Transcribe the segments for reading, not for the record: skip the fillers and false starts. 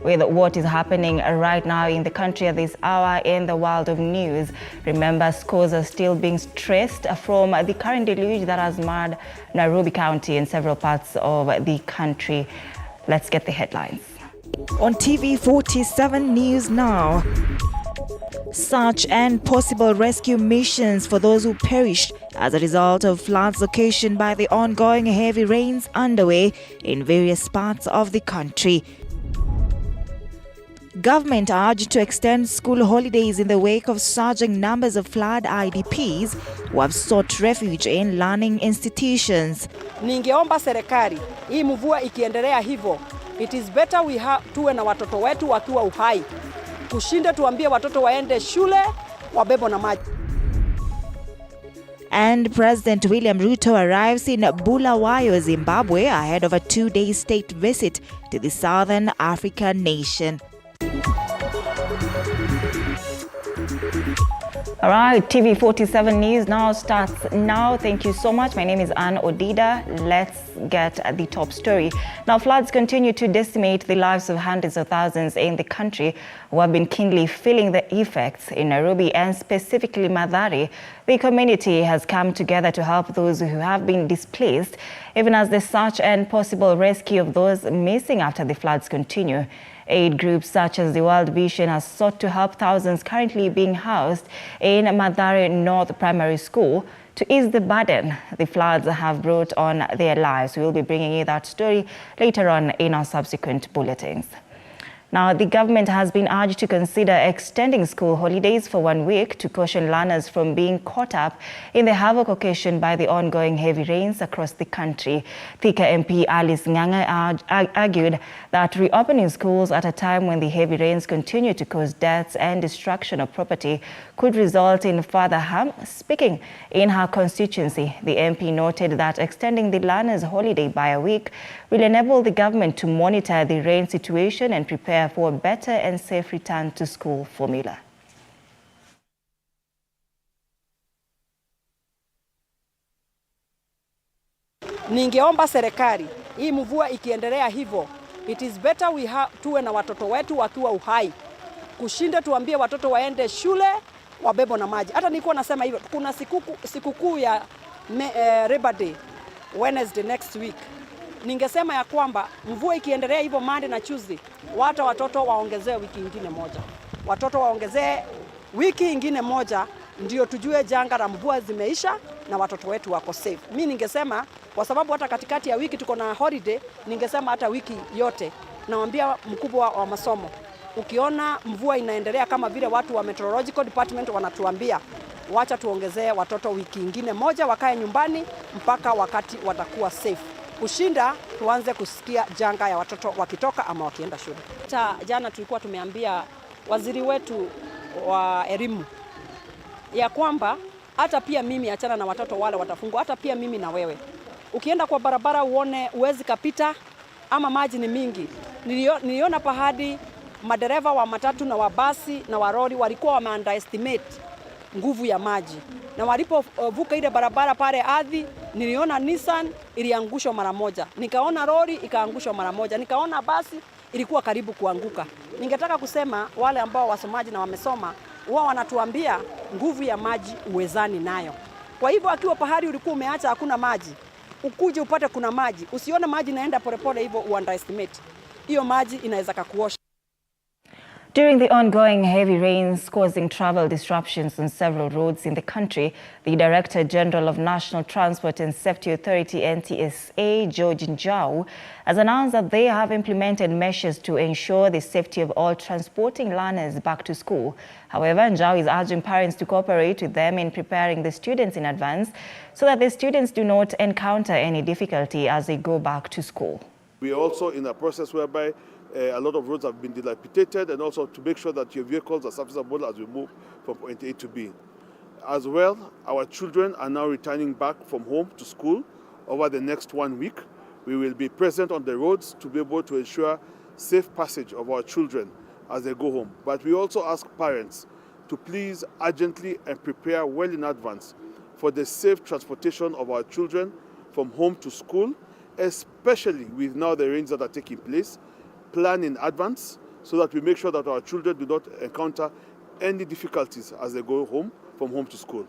with what is happening right now in the country at this hour in the world of news. Remember, scores are still being stressed from the current deluge that has marred Nairobi County and several parts of the country. Let's get the headlines. On TV47 News Now, search and possible rescue missions for those who perished as a result of floods occasioned by the ongoing heavy rains underway in various parts of the country. Government urged to extend school holidays in the wake of surging numbers of flood IDPs who have sought refuge in learning institutions. Ningeomba serikali, hii mvua ikiendelea hivyo, it is better tuwe na watoto wetu wakiwa uhai. Tushinde tuambie watoto waende shule wabebo na maji. And President William Ruto arrives in Bulawayo, Zimbabwe ahead of a 2-day state visit to the Southern African nation. All right, TV47 News Now starts now. Thank you so much. My name is Ann Odida. Let's get the top story. Now, floods continue to decimate the lives of hundreds of thousands in the country who have been keenly feeling the effects. In Nairobi and specifically Mathare, the community has come together to help those who have been displaced, even as the search and possible rescue of those missing after the floods continue. Aid groups such as the World Vision has sought to help thousands currently being housed in Mathare North Primary School to ease the burden the floods have brought on their lives. We will be bringing you that story later on in our subsequent bulletins. Now, the government has been urged to consider extending school holidays for 1 week to caution learners from being caught up in the havoc occasioned by the ongoing heavy rains across the country. Thika MP Alice Nganga argued that reopening schools at a time when the heavy rains continue to cause deaths and destruction of property could result in further harm. Speaking in her constituency, the MP noted that extending the learners' holiday by a week will enable the government to monitor the rain situation and prepare for a better and safe return to school formula. Ningeomba serikali, hii mvua ikiendelea hivyo, it is better tuwe na watoto wetu wakiwa uhai. Kushinde tuambie watoto waende shule wabebo na maji. Hata nilikuwa nasema hivyo, kuna sikukuu ya Labor Day, Wednesday next week. Ningesema ya kwamba mvua ikiendelea hivyo Monday na Tuesday, watoto waongezee wiki ingine moja. Watoto waongezee wiki ingine moja ndio tujue janga la mvua zimeisha na watoto wetu wako safe. Mimi ningesema kwa sababu hata katikati ya wiki tuko na holiday, ningesema hata wiki yote. Naambia mkubwa wa masomo, ukiona mvua inaendelea kama vile watu wa Meteorological Department wanatuambia, wacha tuongezee watoto wiki ingine moja wakae nyumbani mpaka wakati watakuwa safe. Kushinda tuanze kusikia janga ya watoto wakitoka ama wakienda shule. Jana tulikuwa tumeambia waziri wetu wa elimu ya kwamba hata pia mimi achana na watoto wale watafungwa, hata pia mimi na wewe. Ukienda kwa barabara uone uwezi kapita ama maji ni mingi. Niliona pahadi madereva wa matatu na wa basi na wa lori walikuwa wame-underestimate nguvu ya maji. Na walipovuka ile barabara pale ardhi, niliona Nissan iliangushwa mara moja. Nikaona lori ikaangushwa mara moja. Nikaona basi ilikuwa karibu kuanguka. Ningetaka kusema wale ambao wasomaji na wamesoma, wao wanatuambia nguvu ya maji uwezani nayo. Kwa hivyo akiwa pahali ulikuwa umeacha hakuna maji, ukuje upate kuna maji, usione maji naenda polepole hivyo underestimate. Hiyo maji inaweza kukuosha. During the ongoing heavy rains causing travel disruptions on several roads in the country, the Director General of National Transport and Safety Authority (Ntsa), George Ntsa, has announced that they have implemented measures to ensure the safety of all transporting learners back to school. However, Ntsa is urging parents to cooperate with them in preparing the students in advance so that the students do not encounter any difficulty as they go back to school. We are also in a process whereby a lot of roads have been dilapidated, and also to make sure that your vehicles are serviceable as we move from point A to B. As well, our children are now returning back from home to school over the next 1 week. We will be present on the roads to be able to ensure safe passage of our children as they go home. But we also ask parents to please urgently and prepare well in advance for the safe transportation of our children from home to school, especially with now the rains that are taking place. Plan in advance so that we make sure that our children do not encounter any difficulties as they go home from home to school.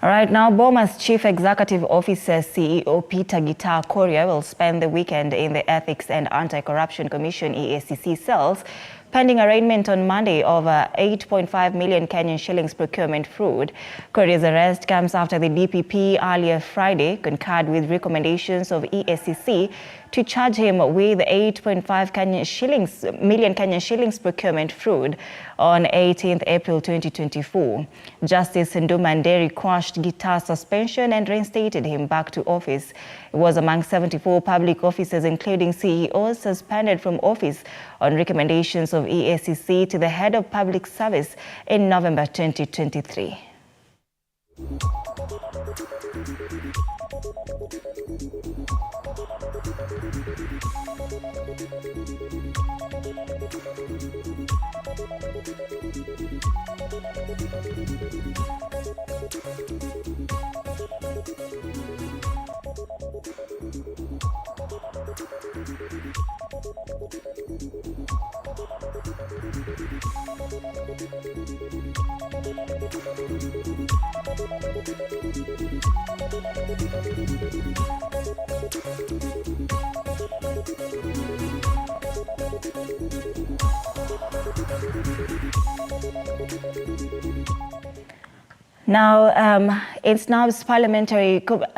All right, now BAMBA's Chief Executive Officer, CEO Peter Gitaa Koria, will spend the weekend in the Ethics and Anti-Corruption Commission EACC cells, pending arraignment on Monday of 8.5 million Kenyan shillings procurement fraud. Koria's arrest comes after the DPP earlier Friday concurred with recommendations of EACC to charge him with 8.5 million Kenyan shillings procurement fraud on 18th April 2024. Justice Nduma Nderi quashed Gitaa's suspension and reinstated him back to office. It was among 74 public officers, including CEOs, suspended from office on recommendations of EACC to the head of public service in November 2023. Now,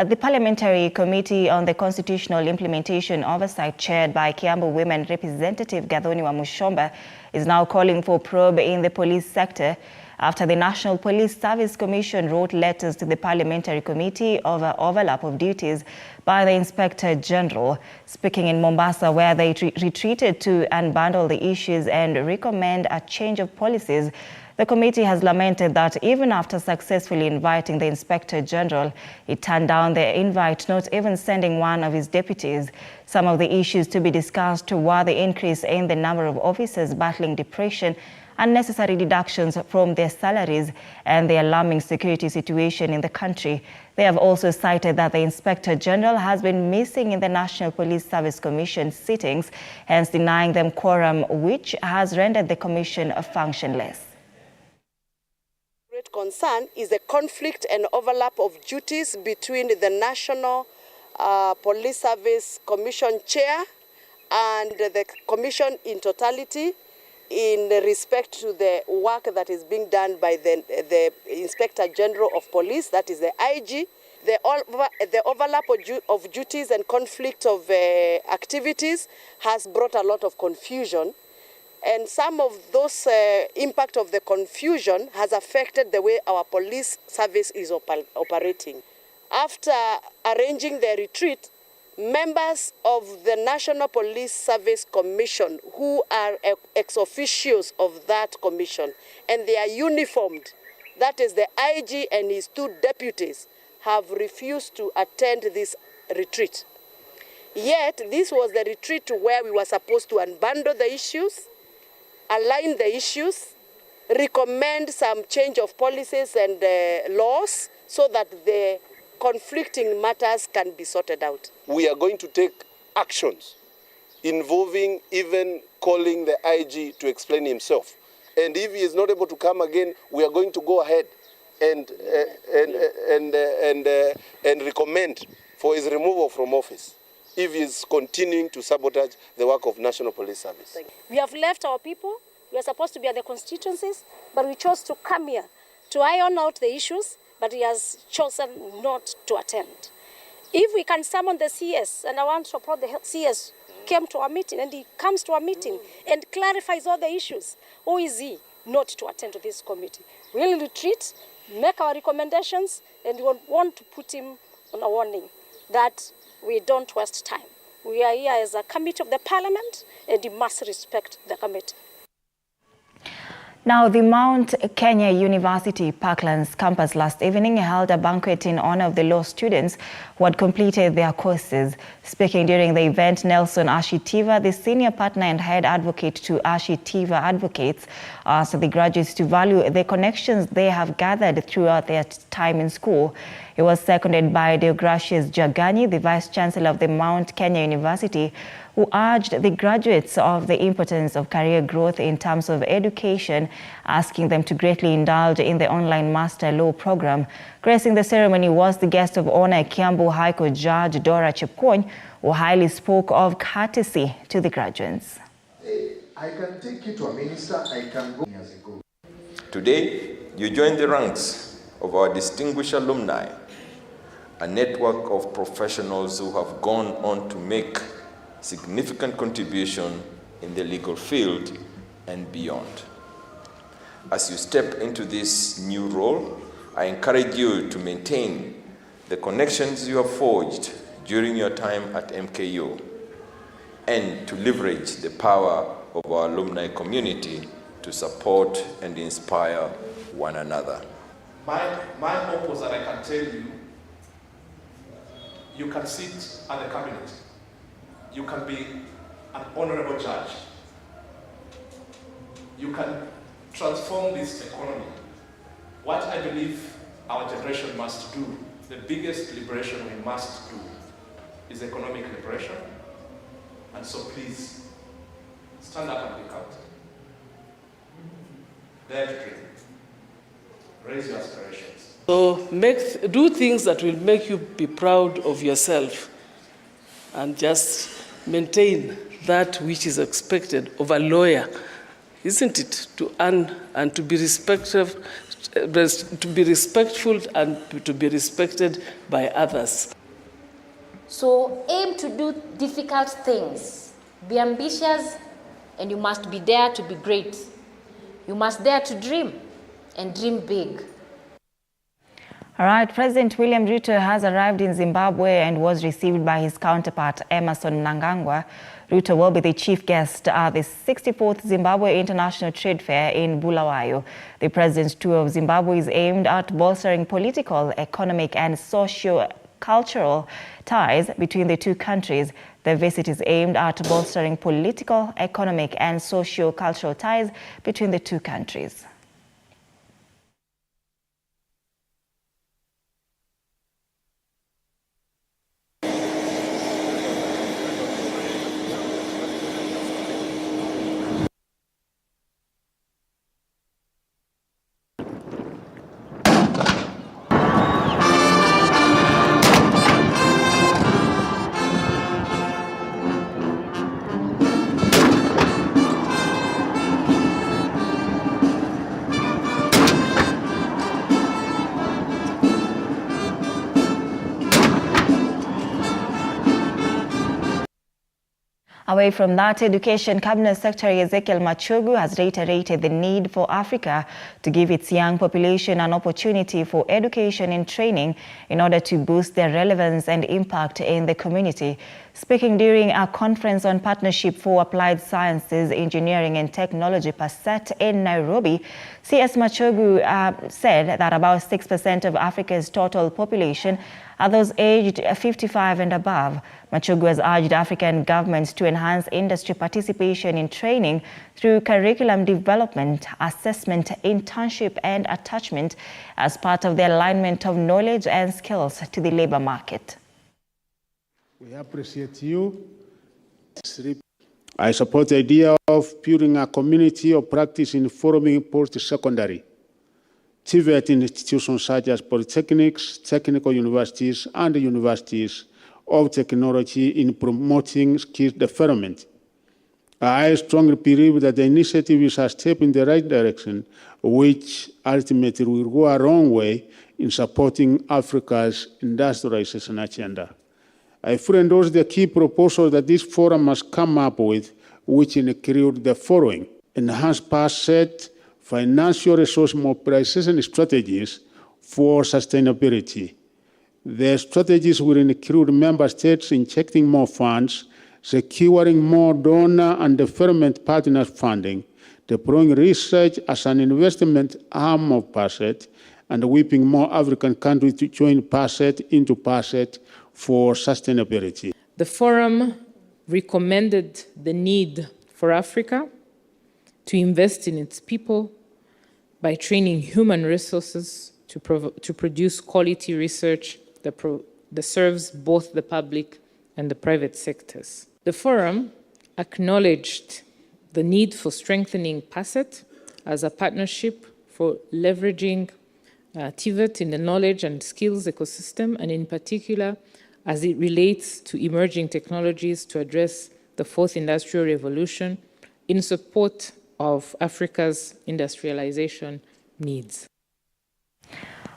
the Parliamentary Committee on the Constitutional Implementation Oversight, chaired by Kiambu Women Representative Gathoni Wamuchomba, is now calling for probe in the police sector after the National Police Service Commission wrote letters to the Parliamentary Committee over overlap of duties by the Inspector General. Speaking in Mombasa, where they retreated to unbundle the issues and recommend a change of policies, the committee has lamented that even after successfully inviting the Inspector General, he turned down their invite, not even sending one of his deputies. Some of the issues to be discussed were the increase in the number of officers battling depression, unnecessary deductions from their salaries, and the alarming security situation in the country. They have also cited that the Inspector General has been missing in the National Police Service Commission sittings, hence denying them quorum, which has rendered the commission functionless. Great concern is the conflict and overlap of duties between the National Police Service Commission Chair and the Commission in totality in respect to the work that is being done by the Inspector General of Police, that is the IG. The overlap of duties and conflict of activities has brought a lot of confusion. And some of those impact of the confusion has affected the way our police service is operating. After arranging the retreat, members of the National Police Service Commission, who are ex officios of that commission, and they are uniformed, that is the IG and his 2 deputies, have refused to attend this retreat. Yet, this was the retreat where we were supposed to unbundle the issues, align the issues, recommend some change of policies and laws so that the conflicting matters can be sorted out. We are going to take actions involving even calling the IG to explain himself. And if he is not able to come again, we are going to go ahead and recommend for his removal from office if he is continuing to sabotage the work of National Police Service. We have left our people. We are supposed to be at the constituencies, but we chose to come here to iron out the issues, but he has chosen not to attend. If we can summon the CS, and I want to support the CS, came to our meeting, and he comes to our meeting and clarifies all the issues, who is he not to attend to this committee? We'll retreat, make our recommendations, and we want to put him on a warning that we don't waste time. We are here as a committee of the Parliament, and he must respect the committee. Now, the Mount Kenya University Parklands campus last evening held a banquet in honor of the law students who had completed their courses. Speaking during the event, Nelson Ashitiva, the senior partner and head advocate to Ashitiva Advocates, asked the graduates to value the connections they have gathered throughout their time in school. He was seconded by Deogracius Jaganyi, the Vice Chancellor of the Mount Kenya University, who urged the graduates of the importance of career growth in terms of education, asking them to greatly indulge in the online Master Law program. Gracing the ceremony was the guest of honor, Kiambu High Court Judge Dora Chepkony, who highly spoke of courtesy to the graduates. I can take you to a minister, I can go years ago. Today, you join the ranks of our distinguished alumni, a network of professionals who have gone on to make significant contribution in the legal field and beyond. As you step into this new role, I encourage you to maintain the connections you have forged during your time at MKU and to leverage the power of our alumni community to support and inspire one another. My hope was that I can tell you, you can sit at the cabinet, you can be an honorable judge, you can transform this economy. What I believe our generation must do, the biggest liberation we must do, is economic liberation. And so please, stand up and be counted. Dare to dream. Raise your aspirations. So do things that will make you be proud of yourself and just maintain that which is expected of a lawyer, isn't it? To earn and to be respectful and to be respected by others. So aim to do difficult things. Be ambitious, and you must be there to be great. You must dare to dream, and dream big. All right, President William Ruto has arrived in Zimbabwe and was received by his counterpart, Emerson Mnangagwa. Ruto will be the chief guest at the 64th Zimbabwe International Trade Fair in Bulawayo. The president's tour of Zimbabwe is aimed at bolstering political, economic, and socio-cultural ties between the two countries. The visit is aimed at bolstering political, economic, and socio-cultural ties between the two countries. Away from that, Education Cabinet Secretary Ezekiel Machogu has reiterated the need for Africa to give its young population an opportunity for education and training in order to boost their relevance and impact in the community. Speaking during a conference on Partnership for Applied Sciences, Engineering and Technology PASET in Nairobi, CS Machogu said that about 6% of Africa's total population are those aged 55 and above. Machogu has urged African governments to enhance industry participation in training through curriculum development, assessment, internship, and attachment as part of the alignment of knowledge and skills to the labor market. We appreciate you. I support the idea of building a community of practice in forming post-secondary TVET institutions such as polytechnics, technical universities, and universities of technology in promoting skill development. I strongly believe that the initiative is a step in the right direction, which ultimately will go a long way in supporting Africa's industrialization agenda. I fully endorse the key proposals that this forum must come up with, which include the following: enhanced PASET financial resource mobilization strategies for sustainability. The strategies will include member states injecting more funds, securing more donor and development partner funding, deploying research as an investment arm of PASET, and whipping more African countries to join PASET into PASET for sustainability. The forum recommended the need for Africa to invest in its people by training human resources to produce quality research that serves both the public and the private sectors. The forum acknowledged the need for strengthening PASET as a partnership for leveraging TVET in the knowledge and skills ecosystem, and in particular as it relates to emerging technologies to address the fourth industrial revolution in support of Africa's industrialization needs.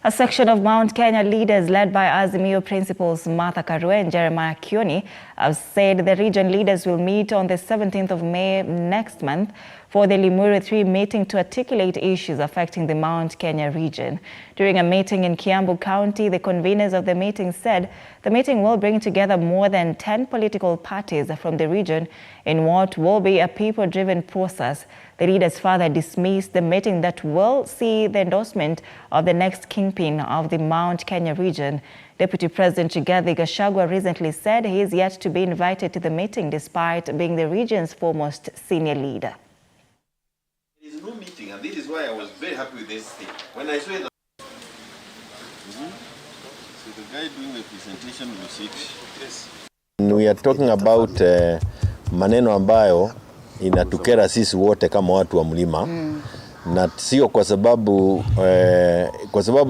A section of Mount Kenya leaders led by Azimio principals Martha Karua and Jeremiah Kioni have said the region leaders will meet on the 17th of May next month for the Limuru 3 meeting to articulate issues affecting the Mount Kenya region. During a meeting in Kiambu County, the conveners of the meeting said the meeting will bring together more than 10 political parties from the region in what will be a people-driven process. The leaders further dismissed the meeting that will see the endorsement of the next kingpin of the Mount Kenya region. Deputy President Rigathi Gachagua recently said he is yet to be invited to the meeting despite being the region's foremost senior leader. There is no meeting, and this is why I was very happy with this thing. When I saw it, so the guy doing the presentation will sit. Yes. We are talking about maneno ambayo inatukera sisi wote kama watu wa mlima, na sio kwa sababu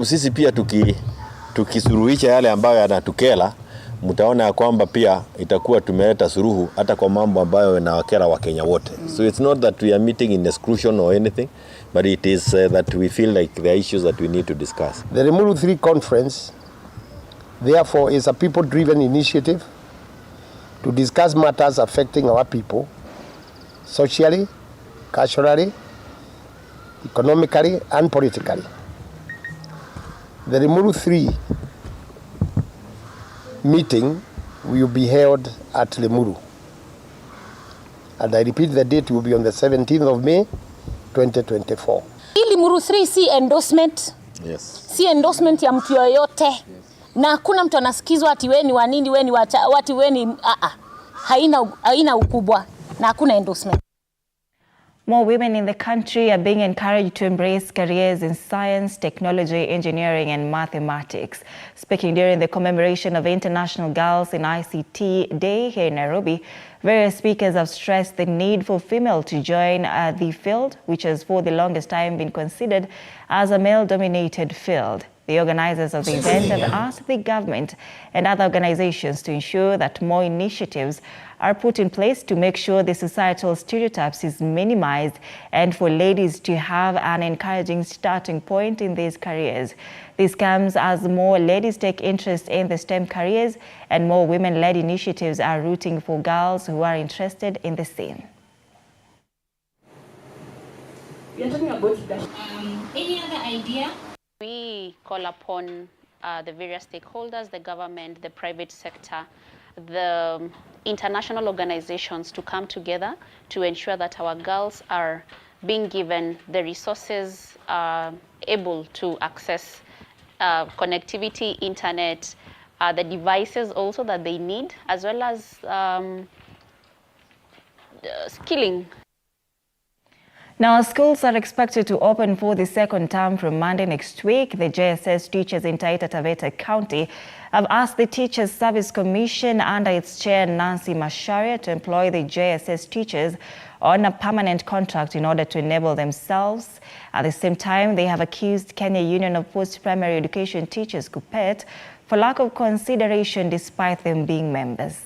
sisi pia tukisuruhisha yale ambayo yanatukera, mtaona ya kwamba pia itakuwa tumeleta suruhu hata kwa mambo ambayo yanawakera wa Kenya wote. So it's not that we are meeting in exclusion or anything, but it is that we feel like there are issues that we need to discuss. The Limuru 3 conference, therefore, is a people-driven initiative to discuss matters affecting our people, socially, culturally, economically, and politically. The Limuru 3 meeting will be held at Limuru. And I repeat, the date will be on the 17th of May, 2024. Limuru 3 si endorsement. Yes. Si endorsement ya mtu yoyote. Yes. Na hakuna mtu anasikizwa ati weni wa nini, weni wati weni, haina ukubwa. Na hakuna endorsement. More women in the country are being encouraged to embrace careers in science, technology, engineering, and mathematics. Speaking during the commemoration of International Girls in ICT Day here in Nairobi, various speakers have stressed the need for females to join the field, which has for the longest time been considered as a male-dominated field. The organizers of the event have asked the government and other organizations to ensure that more initiatives are put in place to make sure the societal stereotypes is minimized and for ladies to have an encouraging starting point in these careers. This comes as more ladies take interest in the STEM careers and more women-led initiatives are rooting for girls who are interested in the same. We are talking about that. Any other idea? We call upon the various stakeholders, the government, the private sector, the international organizations to come together to ensure that our girls are being given the resources able to access connectivity, internet, the devices also that they need, as well as skilling. Now, schools are expected to open for the second term from Monday next week. The JSS teachers in Taita Taveta County have asked the Teachers Service Commission under its chair, Nancy Macharia, to employ the JSS teachers on a permanent contract in order to enable themselves. At the same time, they have accused Kenya Union of Post-Primary Education Teachers, KUPPET, for lack of consideration despite them being members.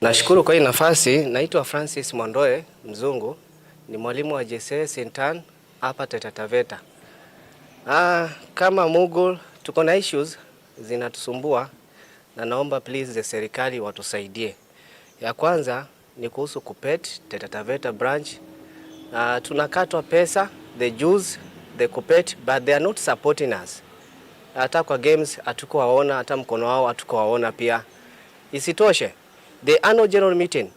Nashukuru kwa hii nafasi. Naitwa Francis Mwandoe Mzungu. Ni mwalimu wa JSS intern hapa Taita Taveta. Kama Mugul tuko na issues zinatusumbua na naomba please the serikali watusaidie. Ya kwanza ni kuhusu KUPPET Taita Taveta branch. Tunakatwa pesa, the dues, the KUPPET, but they are not supporting us. Hata kwa games hatuko waona, hata mkono wao hatuko waona pia. Isitoshe, the annual general meeting